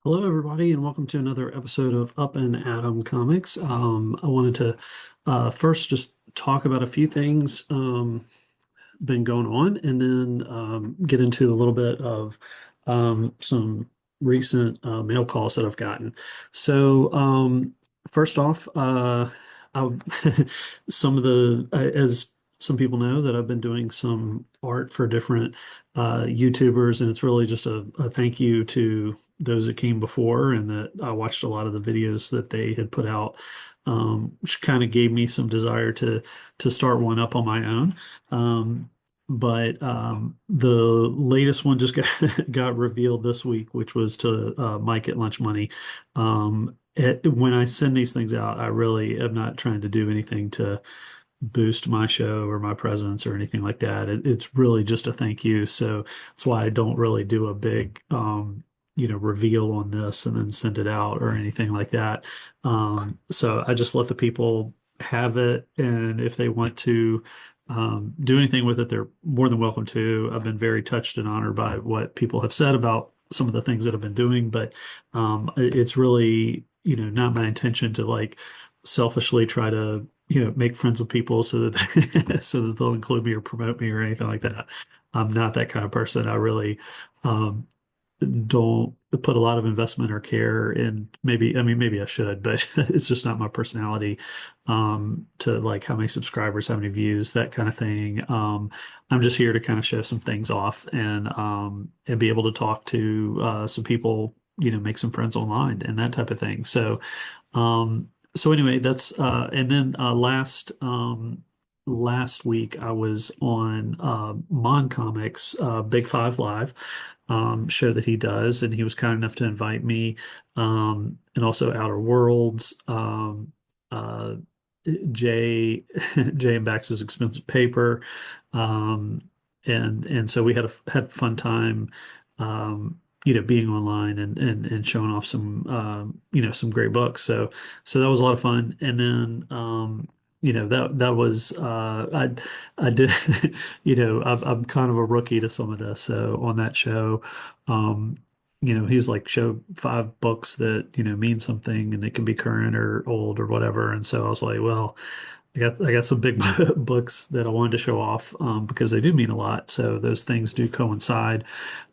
Hello, everybody, and welcome to another episode of Up and Atom Comics. I wanted to first just talk about a few things been going on, and then get into a little bit of some recent mail calls that I've gotten. So, first off, I, some of as some people know, that I've been doing some art for different YouTubers, and it's really just a thank you to those that came before, and that I watched a lot of the videos that they had put out, which kind of gave me some desire to start one up on my own. But the latest one just got revealed this week, which was to Mike at Lunch Money. When I send these things out, I really am not trying to do anything to boost my show or my presence or anything like that. It's really just a thank you. So that's why I don't really do a big, reveal on this and then send it out or anything like that. So I just let the people have it. And if they want to do anything with it, they're more than welcome to. I've been very touched and honored by what people have said about some of the things that I've been doing, but it's really, not my intention to like selfishly try to make friends with people so that so that they'll include me or promote me or anything like that. I'm not that kind of person. I really um, don't put a lot of investment or care in maybe I should, but it's just not my personality to like how many subscribers, how many views, that kind of thing. I'm just here to kind of show some things off and be able to talk to some people, make some friends online and that type of thing. So anyway, that's and then last week I was on Mon Comics Big Five Live show that he does, and he was kind enough to invite me, and also Outer Worlds, uh, Jay Jay and Bax's Expensive Paper, um, and so we had a fun time. Being online and showing off some some great books. So that was a lot of fun. And then that was I did I'm kind of a rookie to some of this. So on that show, um, he's like show five books that mean something, and it can be current or old or whatever. And so I was like, well, I got some big books that I wanted to show off because they do mean a lot. So those things do coincide.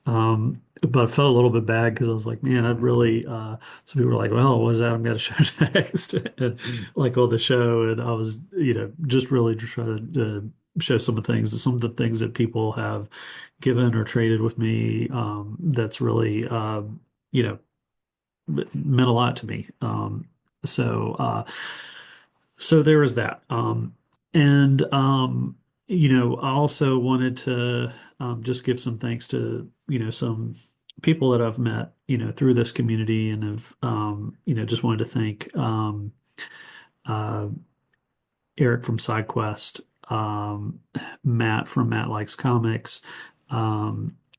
But I felt a little bit bad because I was like, man, I'd really. Some people were like, well, what is that I'm going to show next? And like on the show, and I was, just really trying to show some of the things that people have given or traded with me. That's really, you know, meant a lot to me. So. So there was that. And I also wanted to just give some thanks to, some people that I've met, through this community, and have, just wanted to thank uh, Eric from SideQuest, Matt from Matt Likes Comics,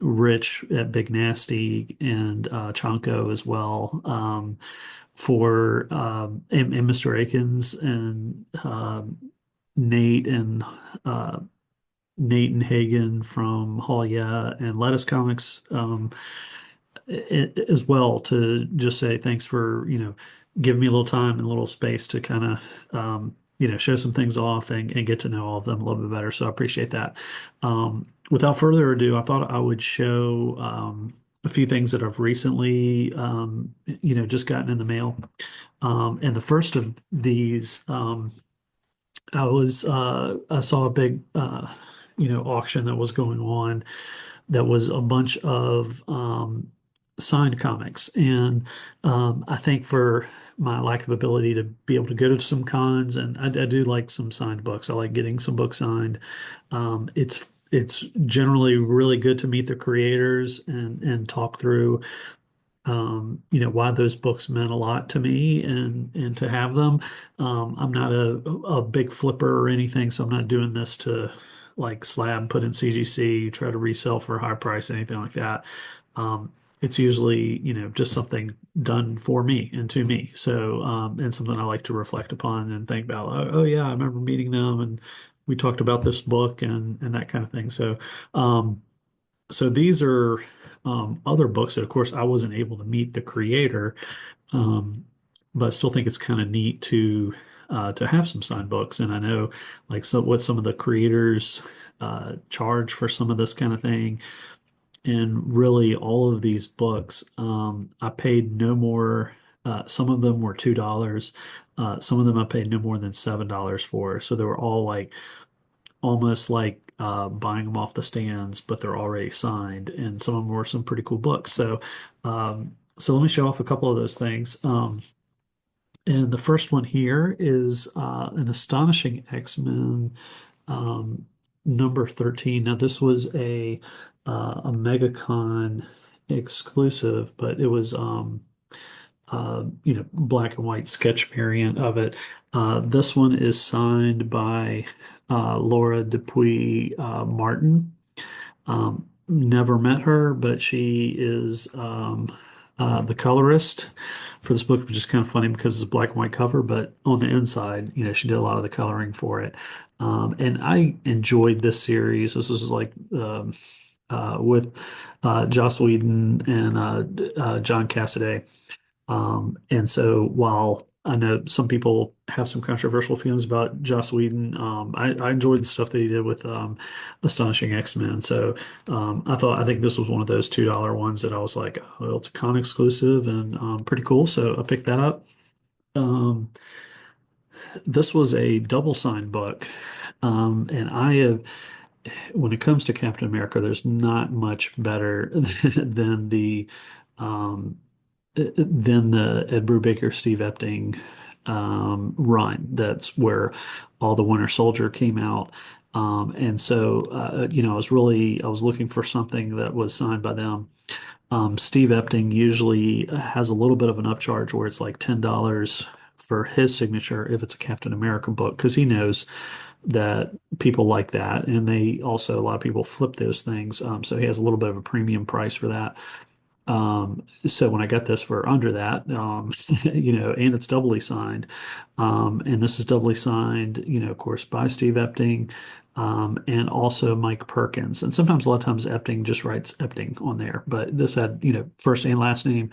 Rich at Big Nasty, and Chanko as well, for and Mr. Akins and Nate and uh, Nate and Hagen from Hall Yeah and Lettuce Comics, as well, to just say thanks for giving me a little time and a little space to kind of show some things off and get to know all of them a little bit better. So I appreciate that. Without further ado, I thought I would show a few things that I've recently just gotten in the mail. And the first of these, I saw a big auction that was going on, that was a bunch of signed comics. And I think for my lack of ability to be able to go to some cons, and I do like some signed books. I like getting some books signed. It's generally really good to meet the creators and talk through why those books meant a lot to me, and to have them. I'm not a big flipper or anything, so I'm not doing this to like slab, put in CGC, try to resell for a high price, anything like that. It's usually, just something done for me and to me. So, and something I like to reflect upon and think about. Oh yeah, I remember meeting them, and we talked about this book and that kind of thing. So, um, So these are other books that, of course, I wasn't able to meet the creator, um, but I still think it's kind of neat to have some signed books. And I know like so what some of the creators charge for some of this kind of thing. And really, all of these books, I paid no more. Some of them were $2. Some of them I paid no more than $7 for. So they were all like almost like buying them off the stands, but they're already signed. And some of them were some pretty cool books. So let me show off a couple of those things. And the first one here is an astonishing X-Men um, number 13. Now this was a MegaCon exclusive, but it was black and white sketch variant of it. This one is signed by Laura Dupuy Martin. Never met her, but she is the colorist for this book, which is kind of funny because it's a black and white cover, but on the inside, she did a lot of the coloring for it. And I enjoyed this series. This was like with Joss Whedon and John Cassaday. And so while I know some people have some controversial feelings about Joss Whedon, I enjoyed the stuff that he did with Astonishing X-Men. So I think this was one of those $2 ones that I was like, oh, well, it's a con exclusive and pretty cool. So I picked that up. Um, this was a double signed book. And I have, when it comes to Captain America, there's not much better than um, the Ed Brubaker, Steve Epting run. That's where all the Winter Soldier came out. And so, I was looking for something that was signed by them. Steve Epting usually has a little bit of an upcharge where it's like $10 for his signature if it's a Captain America book, because he knows that people like that. And they also, a lot of people flip those things. So he has a little bit of a premium price for that. So when I got this for under that, and it's doubly signed, and this is doubly signed, of course, by Steve Epting, and also Mike Perkins. And sometimes, a lot of times, Epting just writes Epting on there, but this had, first and last name.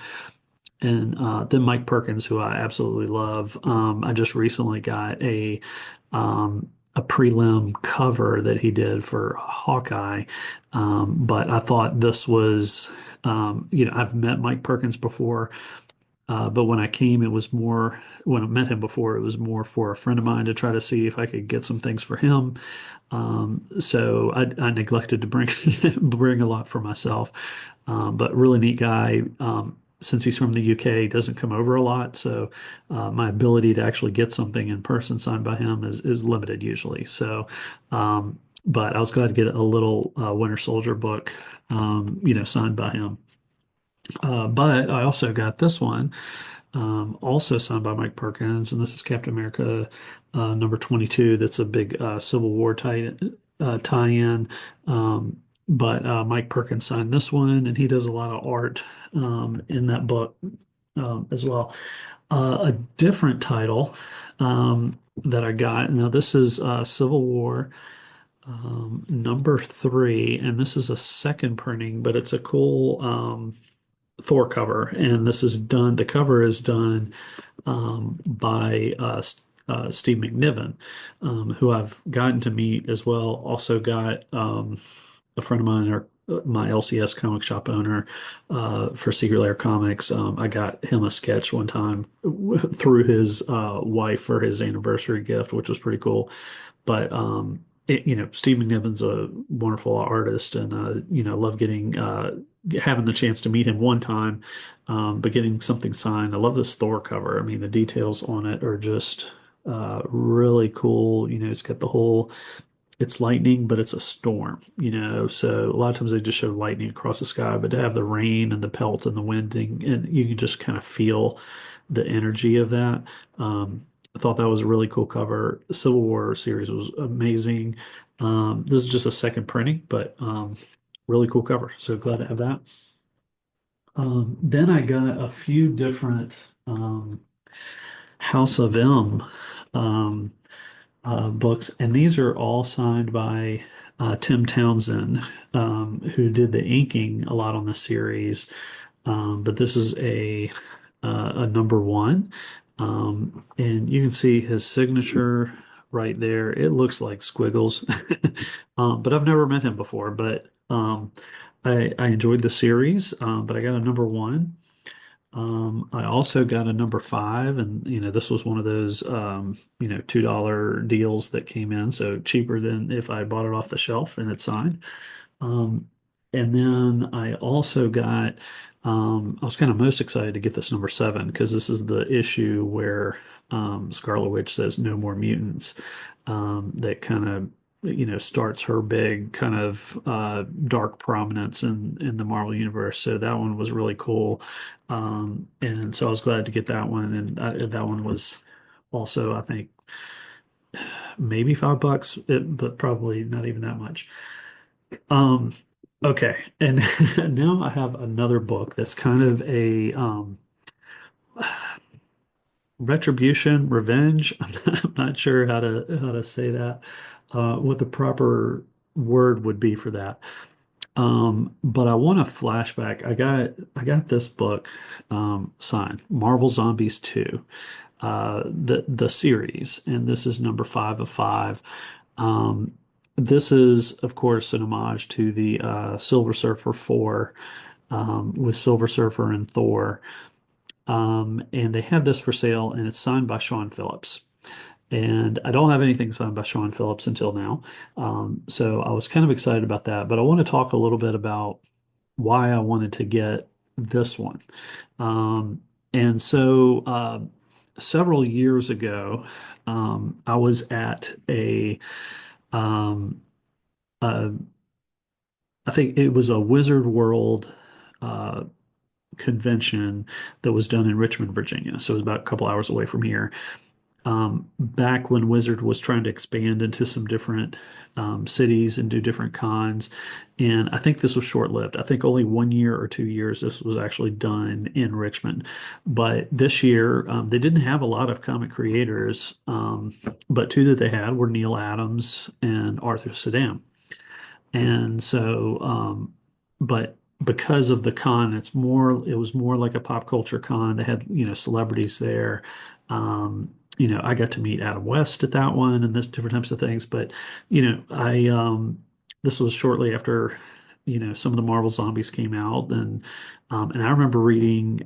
And then Mike Perkins, who I absolutely love. I just recently got a prelim cover that he did for Hawkeye. But I thought this was, I've met Mike Perkins before, but when I met him before, it was more for a friend of mine to try to see if I could get some things for him. So I neglected to bring bring a lot for myself. But really neat guy. Since he's from the UK, he doesn't come over a lot, so my ability to actually get something in person signed by him is limited usually. So, but I was glad to get a little Winter Soldier book, signed by him. But I also got this one, also signed by Mike Perkins, and this is Captain America number 22. That's a big Civil War tie-in. But Mike Perkins signed this one, and he does a lot of art in that book as well. A different title that I got. Now, this is Civil War number 3, and this is a second printing, but it's a cool Thor cover. And the cover is done by Steve McNiven, who I've gotten to meet as well. Also got a friend of mine, or my LCS comic shop owner for Secret Lair Comics. I got him a sketch one time through his wife for his anniversary gift, which was pretty cool. But Steve McNiven's a wonderful artist, and love having the chance to meet him one time, but getting something signed. I love this Thor cover. I mean, the details on it are just really cool. It's got it's lightning, but it's a storm, So a lot of times they just show lightning across the sky, but to have the rain and the pelt and the winding, and you can just kind of feel the energy of that. I thought that was a really cool cover. The Civil War series was amazing. This is just a second printing, but really cool cover. So glad to have that. Then I got a few different House of M um, books, and these are all signed by Tim Townsend, who did the inking a lot on the series. But this is a number one, and you can see his signature right there. It looks like squiggles, but I've never met him before. But I enjoyed the series, but I got a number one. I also got a number five, and this was one of those $2 deals that came in, so cheaper than if I bought it off the shelf and it's signed. Um, and then I also got, I was kind of most excited to get this number seven because this is the issue where Scarlet Witch says no more mutants. That kind of, starts her big kind of dark prominence in the Marvel Universe. So that one was really cool. And so I was glad to get that one. And that one was also, I think, maybe $5, but probably not even that much. Um, okay, and now I have another book that's kind of a retribution, revenge. I'm not sure how to say that, what the proper word would be for that. But I want a flashback. I got this book signed, Marvel Zombies 2, the series, and this is number five of five. Um, this is, of course, an homage to the Silver Surfer 4 with Silver Surfer and Thor. And they have this for sale, and it's signed by Sean Phillips. And I don't have anything signed by Sean Phillips until now. So I was kind of excited about that. But I want to talk a little bit about why I wanted to get this one. And so several years ago, I was at um, a, I think it was a Wizard World uh, convention that was done in Richmond, Virginia. So it was about a couple hours away from here. Back when Wizard was trying to expand into some different cities and do different cons. And I think this was short-lived. I think only 1 year or 2 years this was actually done in Richmond. But this year, they didn't have a lot of comic creators, but two that they had were Neil Adams and Arthur Saddam. And so, but because of the con, it was more like a pop culture con. They had, celebrities there. I got to meet Adam West at that one and there's different types of things. But, this was shortly after, some of the Marvel Zombies came out. And I remember reading,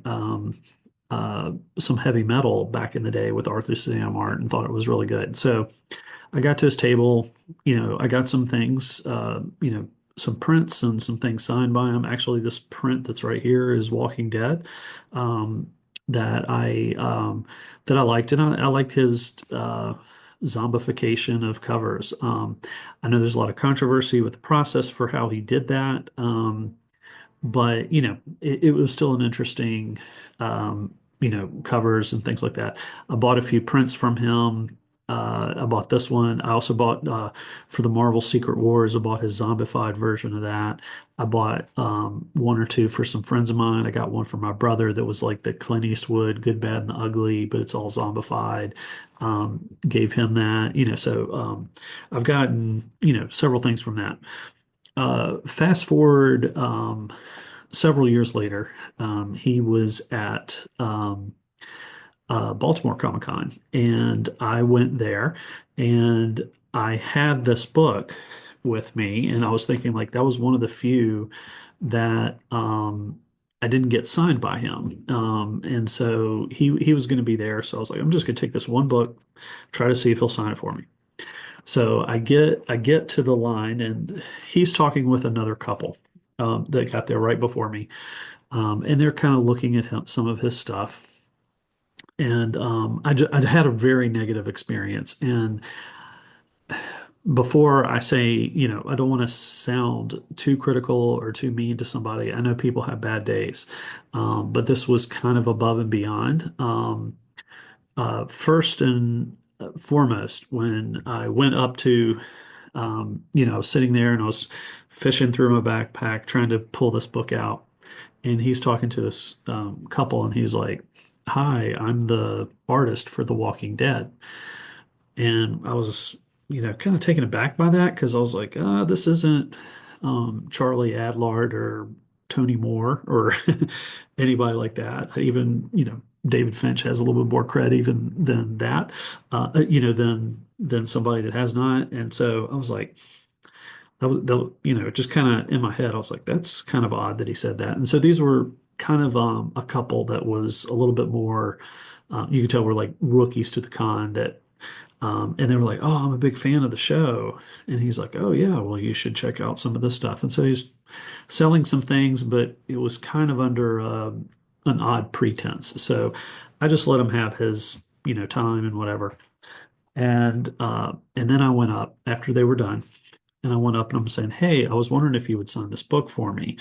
some heavy metal back in the day with Arthur Sam art and thought it was really good. So, I got to his table, I got some things, some prints and some things signed by him. Actually, this print that's right here is Walking Dead, um, that I liked, and I liked his zombification of covers. I know there's a lot of controversy with the process for how he did that. But it was still an interesting covers and things like that. I bought a few prints from him. I bought this one. I also bought for the Marvel Secret Wars. I bought his zombified version of that. I bought one or two for some friends of mine. I got one for my brother that was like the Clint Eastwood Good, Bad, and the Ugly, but it's all zombified. Gave him that. So I've gotten several things from that. Fast forward several years later, he was at Baltimore Comic Con, and I went there, and I had this book with me, and I was thinking like that was one of the few that I didn't get signed by him, and so he was going to be there, so I was like, I'm just going to take this one book, try to see if he'll sign it for me. So I get to the line, and he's talking with another couple that got there right before me, and they're kind of looking at some of his stuff. And I had a very negative experience. And before I say, I don't want to sound too critical or too mean to somebody. I know people have bad days, but this was kind of above and beyond. First and foremost, when I went up to I was sitting there and I was fishing through my backpack trying to pull this book out. And he's talking to this couple and he's like, Hi, I'm the artist for The Walking Dead. And I was, kind of taken aback by that because I was like, this isn't Charlie Adlard or Tony Moore or anybody like that. Even, David Finch has a little bit more cred even than that, than somebody that has not. And so I was like, just kind of in my head, I was like, that's kind of odd that he said that. And so these were kind of a couple that was a little bit more, you could tell were like rookies to the con that and they were like, "Oh, I'm a big fan of the show." And he's like, "Oh yeah, well you should check out some of this stuff." And so he's selling some things, but it was kind of under an odd pretense. So I just let him have his, time and whatever. And then I went up after they were done, and I went up and I'm saying, "Hey, I was wondering if you would sign this book for me."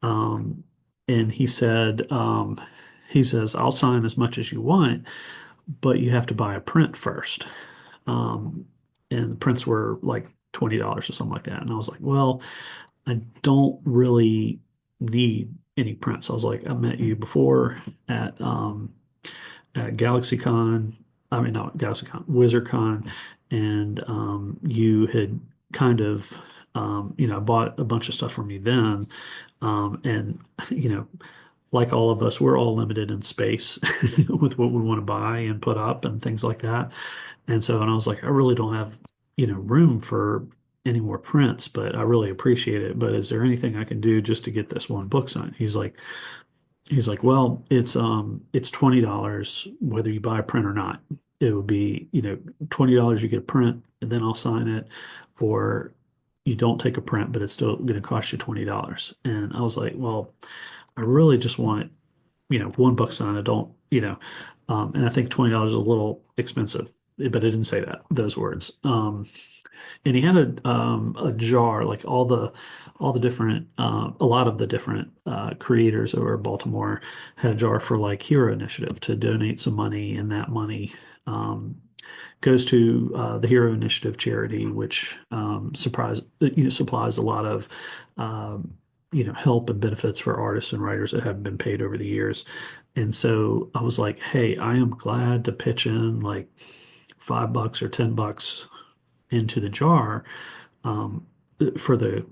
Um, and he says, "I'll sign as much as you want, but you have to buy a print first." Um, and the prints were like $20 or something like that. And I was like, well, I don't really need any prints. I was like, I met you before at at GalaxyCon. I mean, not GalaxyCon, WizardCon, and you had kind of bought a bunch of stuff from me then. And you know, like all of us, we're all limited in space with what we want to buy and put up and things like that. And I was like, I really don't have, room for any more prints, but I really appreciate it. But is there anything I can do just to get this one book signed? He's like, well, it's $20 whether you buy a print or not. It would be, $20 you get a print and then I'll sign it, or you don't take a print, but it's still going to cost you $20. And I was like, well, I really just want, one book signed. I don't, and I think $20 is a little expensive, but it didn't say those words. And he had a jar, like all the different a lot of the different creators over Baltimore had a jar for like Hero Initiative to donate some money, and that money goes to the Hero Initiative charity, which supplies a lot of help and benefits for artists and writers that haven't been paid over the years. And so I was like, hey, I am glad to pitch in like $5 or $10 into the jar um, for the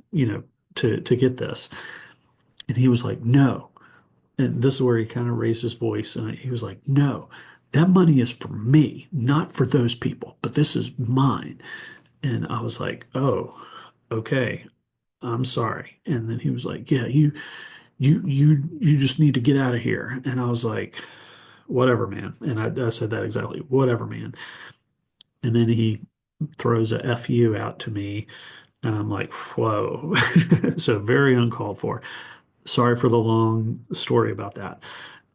to get this. And he was like, no. And this is where he kind of raised his voice, and he was like, no, that money is for me, not for those people, but this is mine. And I was like, oh, okay, I'm sorry. And then he was like, yeah, you just need to get out of here. And I was like, whatever, man. And I said that exactly, whatever, man. And then he throws a FU out to me, and I'm like, whoa. So very uncalled for. Sorry for the long story about that.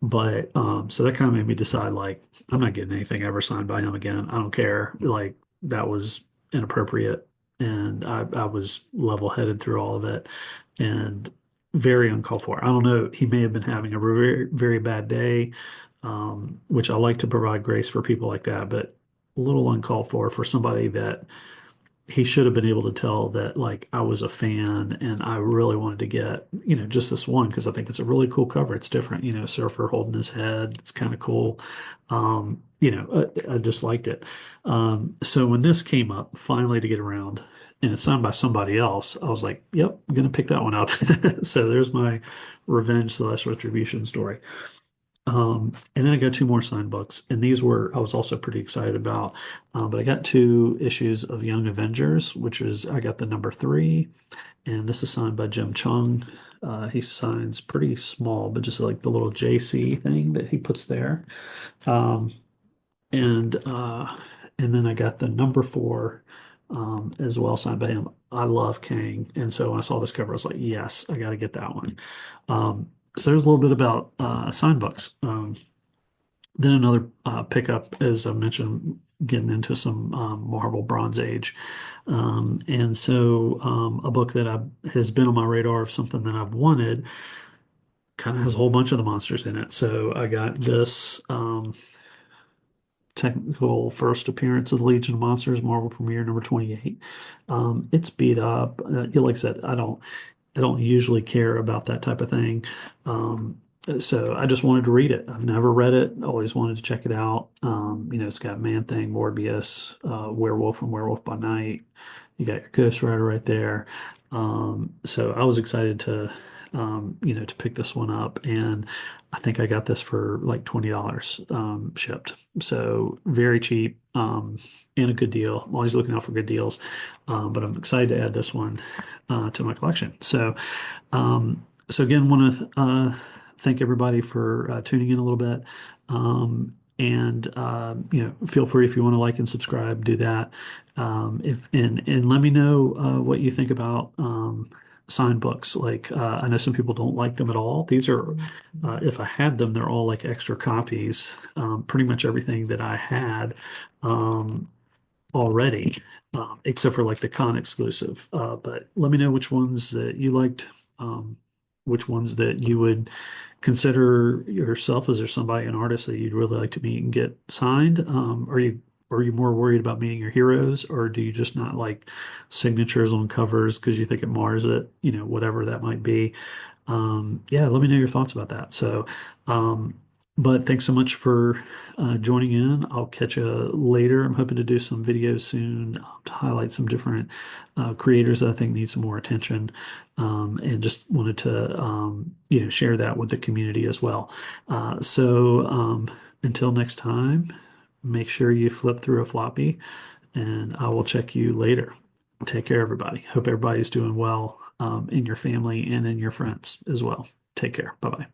But so that kind of made me decide like I'm not getting anything ever signed by him again. I don't care. Like that was inappropriate. And I was level headed through all of it and very uncalled for. I don't know. He may have been having a very, very bad day, which I like to provide grace for people like that, but a little uncalled for somebody that he should have been able to tell that like I was a fan and I really wanted to get, just this one because I think it's a really cool cover. It's different, surfer holding his head. It's kind of cool. I just liked it. So when this came up finally to get around and it's signed by somebody else, I was like, yep, I'm gonna pick that one up. So there's my revenge/retribution story. And then I got two more signed books, and these were I was also pretty excited about. But I got two issues of Young Avengers, which is I got the number 3, and this is signed by Jim Chung. He signs pretty small, but just like the little JC thing that he puts there. Um, and uh, and then I got the number 4 as well signed by him. I love Kang, and so when I saw this cover, I was like, yes, I got to get that one. So there's a little bit about sign books. Then another pickup, as I mentioned, getting into some Marvel Bronze Age. And so a book that has been on my radar of something that I've wanted kind of has a whole bunch of the monsters in it. So I got this technical first appearance of the Legion of Monsters, Marvel Premiere number 28. It's beat up. Like I said, I don't usually care about that type of thing. So I just wanted to read it. I've never read it. Always wanted to check it out. It's got Man Thing, Morbius, Werewolf and Werewolf by Night. You got your Ghost Rider right there. So I was excited to pick this one up, and I think I got this for like $20 shipped. So very cheap and a good deal. I'm always looking out for good deals, but I'm excited to add this one to my collection. So again, want to thank everybody for tuning in a little bit. And feel free if you want to like and subscribe, do that. If and let me know what you think about signed books. Like I know some people don't like them at all. These are, if I had them, they're all like extra copies. Pretty much everything that I had. Already, except for like the con exclusive. But let me know which ones that you liked, which ones that you would consider yourself. Is there somebody, an artist that you'd really like to meet and get signed? Are you more worried about meeting your heroes, or do you just not like signatures on covers because you think it mars it, whatever that might be? Yeah, let me know your thoughts about that. Um, but thanks so much for joining in. I'll catch you later. I'm hoping to do some videos soon to highlight some different creators that I think need some more attention, and just wanted to share that with the community as well. Until next time, make sure you flip through a floppy, and I will check you later. Take care, everybody. Hope everybody's doing well in your family and in your friends as well. Take care. Bye bye.